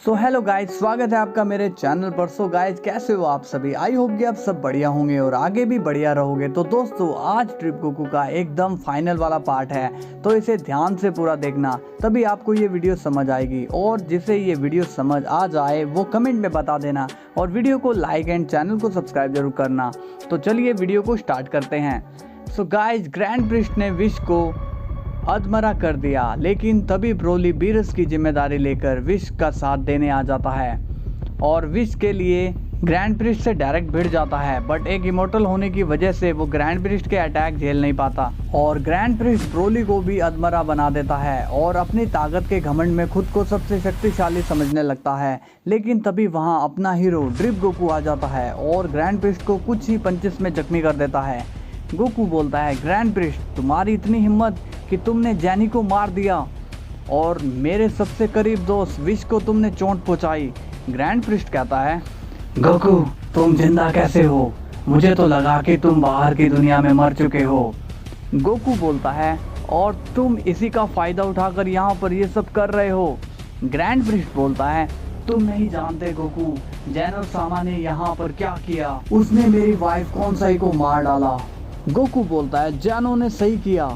So hello guys, स्वागत है आपका मेरे चैनल पर। सो गाइज, कैसे हो आप सभी? आई होप कि आप सब बढ़िया होंगे और आगे भी बढ़िया रहोगे। तो दोस्तों, आज ट्रिप गोकू का एकदम फाइनल वाला पार्ट है, तो इसे ध्यान से पूरा देखना, तभी आपको ये वीडियो समझ आएगी। और जिसे ये वीडियो समझ आ जाए वो कमेंट में बता देना, और वीडियो को लाइक एंड चैनल को सब्सक्राइब जरूर करना। तो चलिए वीडियो को स्टार्ट करते हैं। सो गाइज, ग्रैंड प्रिस्ट ने विश को अधमरा कर दिया, लेकिन तभी ब्रोली बीरस की जिम्मेदारी लेकर विश का साथ देने आ जाता है और विश के लिए ग्रैंड प्रिस्ट से डायरेक्ट भिड़ जाता है। बट एक इमोर्टल होने की वजह से वो ग्रैंड प्रिस्ट के अटैक झेल नहीं पाता और ग्रैंड प्रिस्ट ब्रोली को भी अधमरा बना देता है और अपनी ताकत के घमंड में खुद को सबसे शक्तिशाली समझने लगता है। लेकिन तभी वहाँ अपना हीरो ड्रिप गोकू आ जाता है और ग्रैंड प्रिस्ट को कुछ ही पंचेस में जख्मी कर देता है। गोकू बोलता है, ग्रैंड प्रिस्ट, तुम्हारी इतनी हिम्मत कि तुमने जैनी को मार दिया और मेरे सबसे करीब दोस्त विश को तुमने चोट पहुंचाई। ग्रैंड प्रिस्ट कहता है, गोकू, तुम जिंदा कैसे हो? मुझे तो लगा कि तुम बाहर की दुनिया में मर चुके हो। गोकू बोलता है, और तुम इसी का फायदा उठाकर यहाँ पर ये सब कर रहे हो। ग्रैंड प्रिस्ट बोलता है, तुम नहीं जानते गोकू, जैनो सामा ने यहाँ पर क्या किया। उसने मेरी वाइफ कौनसाई को मार डाला। गोकू बोलता है, जैनो ने सही किया,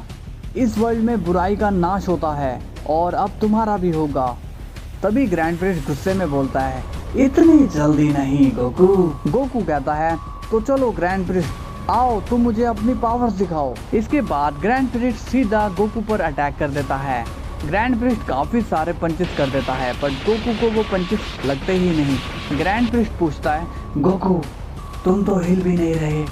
इस वर्ल्ड में बुराई का नाश होता है और अब तुम्हारा भी होगा। तभी ग्रैंड प्रिस्ट गुस्से में बोलता है, इतनी जल्दी नहीं गोकू। गोकू कहता है, तो चलो ग्रैंड प्रिस्ट, आओ तुम मुझे अपनी पावर्स दिखाओ। इसके बाद ग्रैंड प्रिस्ट सीधा गोकू पर अटैक कर देता है। ग्रैंड प्रिस्ट काफी सारे पंचेस कर देता है, पर गोकू को वो पंचेस लगते ही नहीं। ग्रैंड प्रिस्ट पूछता है, गोकू, तुम तो हिल भी नहीं रहे,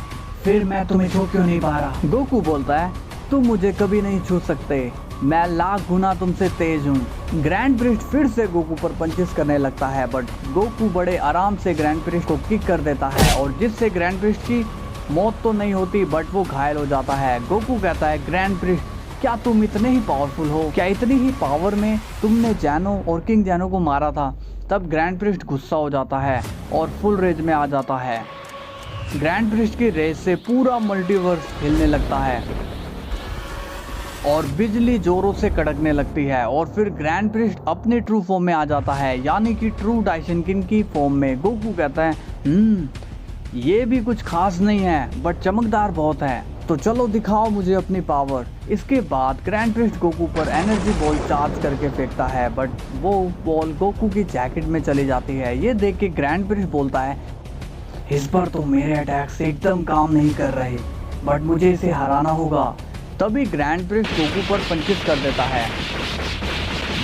फिर मैं तुम्हें छू क्यों नहीं पा रहा? गोकू बोलता है, तुम मुझे कभी नहीं छू सकते, मैं लाख गुना तुमसे तेज हूँ। ग्रैंड प्रिस्ट फिर से गोकू पर पंचेस करने लगता है, बट गोकू बड़े आराम से ग्रैंड प्रिस्ट को किक कर देता है और जिससे ग्रैंड प्रिस्ट की मौत तो नहीं होती, बट वो घायल हो जाता है। गोकू कहता है, ग्रैंड प्रिस्ट, क्या तुम इतने ही पावरफुल हो? क्या इतनी ही पावर में तुमने जैनो और किंग जैनो को मारा था? तब ग्रैंड प्रिस्ट गुस्सा हो जाता है और फुल रेज में आ जाता है। ग्रैंड प्रिस्ट की रेज से पूरा मल्टीवर्स हिलने लगता है और बिजली जोरों से कड़कने लगती है और फिर ग्रैंड प्रिस्ट अपने ट्रू फॉर्म में आ जाता है, यानी कि ट्रू डाइशनकिन की फॉर्म में। गोकू कहता है, ये भी कुछ खास नहीं है, बट चमकदार बहुत है, तो चलो दिखाओ मुझे अपनी पावर। इसके बाद ग्रैंड प्रिस्ट गोकू पर एनर्जी बॉल चार्ज करके फेंकता है, बट वो बॉल गोकू की जैकेट में चली जाती है। ये देख के ग्रैंड प्रिस्ट बोलता है, इस पर तो मेरे अटैक से एकदम काम नहीं कर रहे, बट मुझे इसे हराना होगा। तभी ग्रैंड प्रिस्ट गोकू पर पंचेस कर देता है,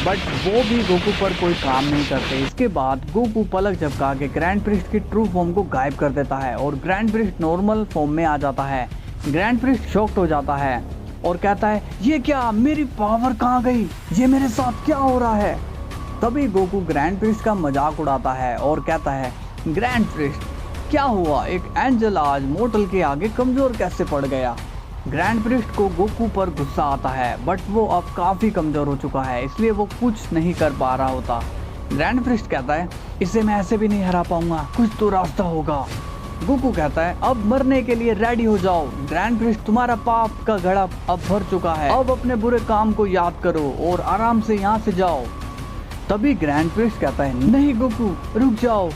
बट वो भी गोकू पर कोई काम नहीं करते। इसके बाद गोकू पलक झपका के ग्रैंड प्रिस्ट की ट्रू फॉर्म को गायब कर देता है और ग्रैंड प्रिस्ट नॉर्मल फॉर्म में आ जाता है। ग्रैंड प्रिस्ट शॉक्ड हो जाता है और कहता है, ये क्या, मेरी पावर कहाँ गई? ये मेरे साथ क्या हो रहा है? तभी गोकू ग्रैंड प्रिस्ट का मजाक उड़ाता है और कहता है, ग्रैंड प्रिस्ट, क्या हुआ, एक एंजल आज मोर्टल के आगे कमजोर कैसे पड़ गया? ग्रैंड प्रिस्ट को गोकू पर गुस्सा आता है, बट वो अब काफ़ी कमज़ोर हो चुका है, इसलिए वो कुछ नहीं कर पा रहा होता। ग्रैंड प्रिस्ट कहता है, इसे मैं ऐसे भी नहीं हरा पाऊंगा, कुछ तो रास्ता होगा। गोकू कहता है, अब मरने के लिए रेडी हो जाओ। ग्रैंड प्रिस्ट, तुम्हारा पाप का घड़ा अब भर चुका है, अब अपने बुरे काम को याद करो और आराम से यहाँ से जाओ। तभी ग्रैंड प्रिस्ट कहता है, नहीं गोकू, रुक जाओ।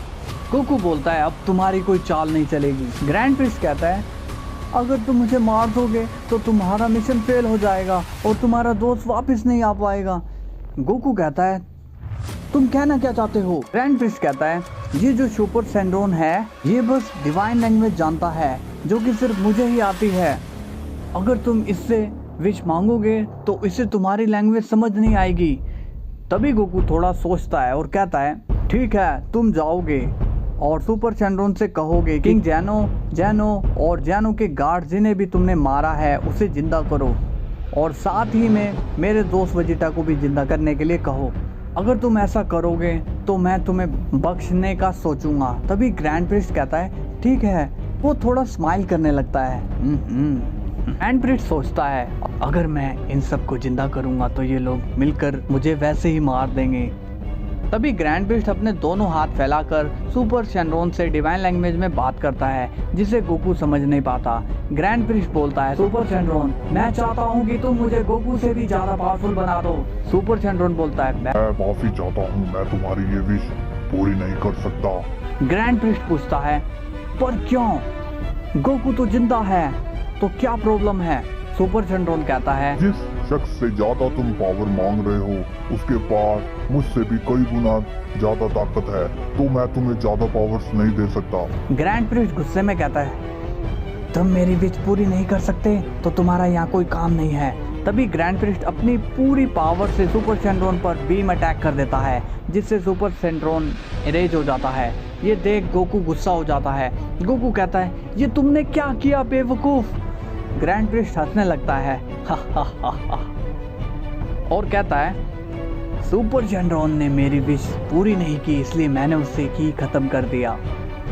गोकू बोलता है, अब तुम्हारी कोई चाल नहीं चलेगी। ग्रैंड प्रिस्ट कहता है, अगर तुम मुझे मार दोगे तो तुम्हारा मिशन फेल हो जाएगा और तुम्हारा दोस्त वापस नहीं आ पाएगा। गोकू कहता है, तुम कहना क्या चाहते हो? ग्रैंड प्रिस्ट कहता है, ये जो सुपर सैंड्रोन है, ये बस डिवाइन लैंग्वेज जानता है, जो कि सिर्फ मुझे ही आती है। अगर तुम इससे विश मांगोगे तो इसे तुम्हारी लैंग्वेज समझ नहीं आएगी। तभी गोकू थोड़ा सोचता है और कहता है, ठीक है, तुम जाओगे और सुपर सैंड्रोन से कहोगे, किंग जैनो और जैनो के गार्ड जिन्हें भी तुमने मारा है उसे जिंदा करो, और साथ ही में मेरे दोस्त वेजिटा को भी जिंदा करने के लिए कहो। अगर तुम ऐसा करोगे तो मैं तुम्हें बख्शने का सोचूंगा। तभी ग्रैंड प्रिस्ट कहता है, ठीक है। वो थोड़ा स्माइल करने लगता है। ग्रैंड प्रिस्ट सोचता है, अगर मैं इन सबको जिंदा करूंगा तो ये लोग मिलकर मुझे वैसे ही मार देंगे। तभी ग्रैंड प्रिस्ट अपने दोनों हाथ फैलाकर सुपर शेनरॉन से डिवाइन लैंग्वेज में बात करता है, जिसे गोकू समझ नहीं पाता। ग्रैंड प्रिस्ट बोलता है, सुपर शेनरॉन, मैं चाहता हूँ कि तुम मुझे गोकू से भी ज्यादा पावरफुल बना दो। सुपर शेनरॉन बोलता है, मैं माफी चाहता हूँ, मैं तुम्हारी ये विश पूरी नहीं कर सकता। ग्रैंड प्रिस्ट पूछता है, पर क्यों? गोकू तो जिंदा है, तो क्या प्रॉब्लम है? सुपर शेनरॉन कहता है, जिस शख्स से ज्यादा तुम पावर मांग रहे हो उसके पास मुझसे भी कई गुना ज्यादा ताकत है, तो मैं तुम्हें ज्यादा पावर्स नहीं दे सकता। ग्रैंड प्रिस्ट गुस्से में कहता है, तुम मेरी विश पूरी नहीं कर सकते तो तुम्हारा यहाँ कोई काम नहीं है। तभी ग्रैंड प्रिस्ट अपनी पूरी पावर से सुपर शेनरॉन पर बीम अटैक कर देता है, जिससे सुपर शेनरॉन इरेज हो जाता है। ये देख गोकू गुस्सा हो जाता है। गोकू कहता है, ये तुमने क्या किया बेवकूफ? ग्रैंड प्रिस्ट हंसने लगता है और कहता है, सुपर शेनरॉन ने मेरी विश पूरी नहीं की, इसलिए मैंने उससे की खत्म कर दिया।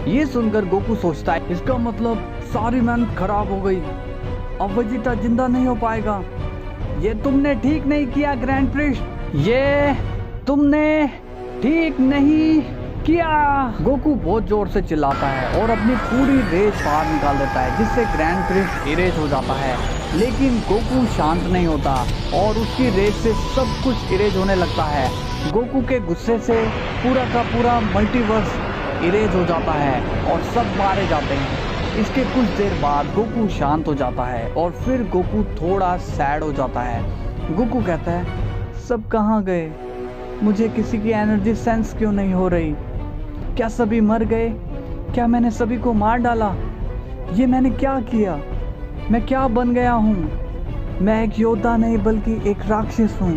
ये सुनकर गोकू सोचता है, इसका मतलब सारी मेहनत खराब हो गई, अब वेजिटा जिंदा नहीं हो पाएगा। ये तुमने ठीक नहीं किया ग्रैंड प्रिस्ट, ये तुमने ठीक नहीं किया। गोकू बहुत जोर से चिल्लाता है और अपनी पूरी रेज बाहर निकाल देता है, जिससे ग्रैंड प्रिस्ट इरेज हो जाता है। लेकिन गोकू शांत नहीं होता और उसकी रेज से सब कुछ इरेज होने लगता है। गोकू के गुस्से से पूरा का पूरा मल्टीवर्स इरेज हो जाता है और सब मारे जाते हैं। इसके कुछ देर बाद गोकू शांत हो जाता है और फिर गोकू थोड़ा सैड हो जाता है। गोकू कहता है, सब कहाँ गए? मुझे किसी की एनर्जी सेंस क्यों नहीं हो रही? क्या सभी मर गए? क्या मैंने सभी को मार डाला? ये मैंने क्या किया? मैं क्या बन गया हूँ? मैं एक योद्धा नहीं बल्कि एक राक्षस हूँ।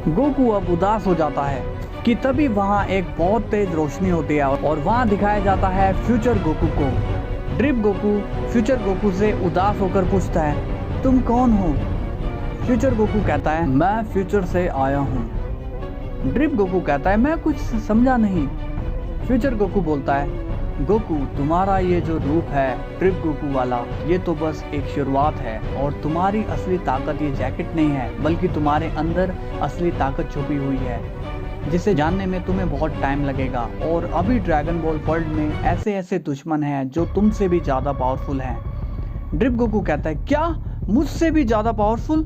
गोकू अब उदास हो जाता है कि तभी वहाँ एक बहुत तेज रोशनी होती है और वहाँ दिखाया जाता है फ्यूचर गोकू को। ड्रिप गोकू फ्यूचर गोकू से उदास होकर पूछता है, तुम कौन हो? फ्यूचर गोकू कहता है, मैं फ्यूचर से आया हूँ। ड्रिप गोकू कहता है, मैं कुछ समझा नहीं। फ्यूचर गोकू बोलता है, गोकू तुम्हारा ये जो रूप है ड्रिप गोकू वाला, ये तो बस एक शुरुआत है और तुम्हारी असली ताकत ये जैकेट नहीं है, बल्कि तुम्हारे अंदर असली ताकत छुपी हुई है, जिसे जानने में तुम्हें बहुत टाइम लगेगा। और अभी ड्रैगन बॉल वर्ल्ड में ऐसे ऐसे दुश्मन हैं जो तुमसे भी ज़्यादा पावरफुल हैं। ड्रिप गोकू कहता है, क्या मुझसे भी ज़्यादा पावरफुल?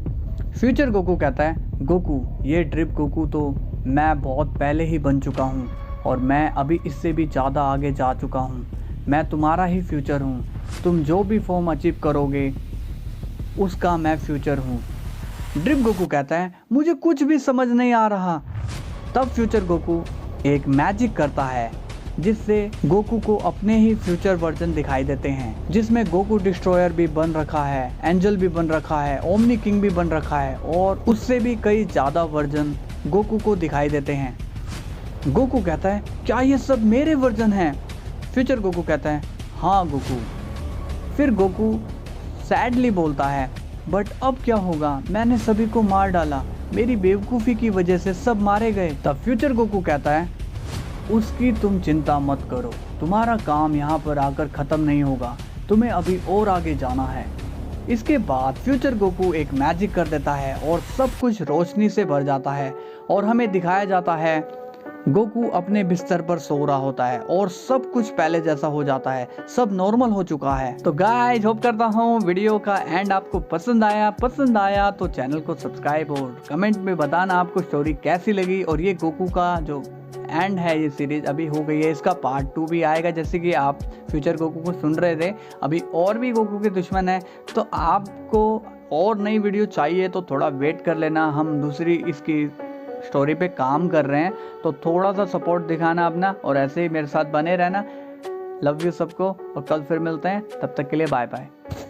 फ्यूचर गोकू कहता है, गोकू ये ड्रिप गोकू तो मैं बहुत पहले ही बन चुका हूँ और मैं अभी इससे भी ज़्यादा आगे जा चुका हूँ। मैं तुम्हारा ही फ्यूचर हूँ, तुम जो भी फॉर्म अचीव करोगे उसका मैं फ्यूचर हूँ। ड्रिप गोकू कहता है, मुझे कुछ भी समझ नहीं आ रहा। तब फ्यूचर गोकू एक मैजिक करता है, जिससे गोकू को अपने ही फ्यूचर वर्जन दिखाई देते हैं, जिसमें गोकू डिस्ट्रॉयर भी बन रखा है, एंजल भी बन रखा है, ओमनी किंग भी बन रखा है और उससे भी कई ज़्यादा वर्जन गोकू को दिखाई देते हैं। गोकू कहता है, क्या ये सब मेरे वर्जन हैं? फ्यूचर गोकू कहता है, हाँ गोकू। फिर गोकू सैडली बोलता है, बट अब क्या होगा? मैंने सभी को मार डाला, मेरी बेवकूफ़ी की वजह से सब मारे गए। तब फ्यूचर गोकू कहता है, उसकी तुम चिंता मत करो, तुम्हारा काम यहाँ पर आकर ख़त्म नहीं होगा, तुम्हें अभी और आगे जाना है। इसके बाद फ्यूचर गोकू एक मैजिक कर देता है और सब कुछ रोशनी से भर जाता है और हमें दिखाया जाता है गोकू अपने बिस्तर पर सो रहा होता है और सब कुछ पहले जैसा हो जाता है, सब नॉर्मल हो चुका है। तो गाइस होप करता हूँ वीडियो का एंड आपको पसंद आया तो चैनल को सब्सक्राइब और कमेंट में बताना आपको स्टोरी कैसी लगी। और ये गोकू का जो एंड है, ये सीरीज अभी हो गई है, इसका पार्ट 2 भी आएगा। जैसे कि आप फ्यूचर गोकू को सुन रहे थे, अभी और भी गोकू के दुश्मन है, तो आपको और नई वीडियो चाहिए तो थोड़ा वेट कर लेना। हम दूसरी इसकी स्टोरी पे काम कर रहे हैं, तो थोड़ा सा सपोर्ट दिखाना अपना और ऐसे ही मेरे साथ बने रहना। लव यू सबको और कल फिर मिलते हैं, तब तक के लिए बाय बाय।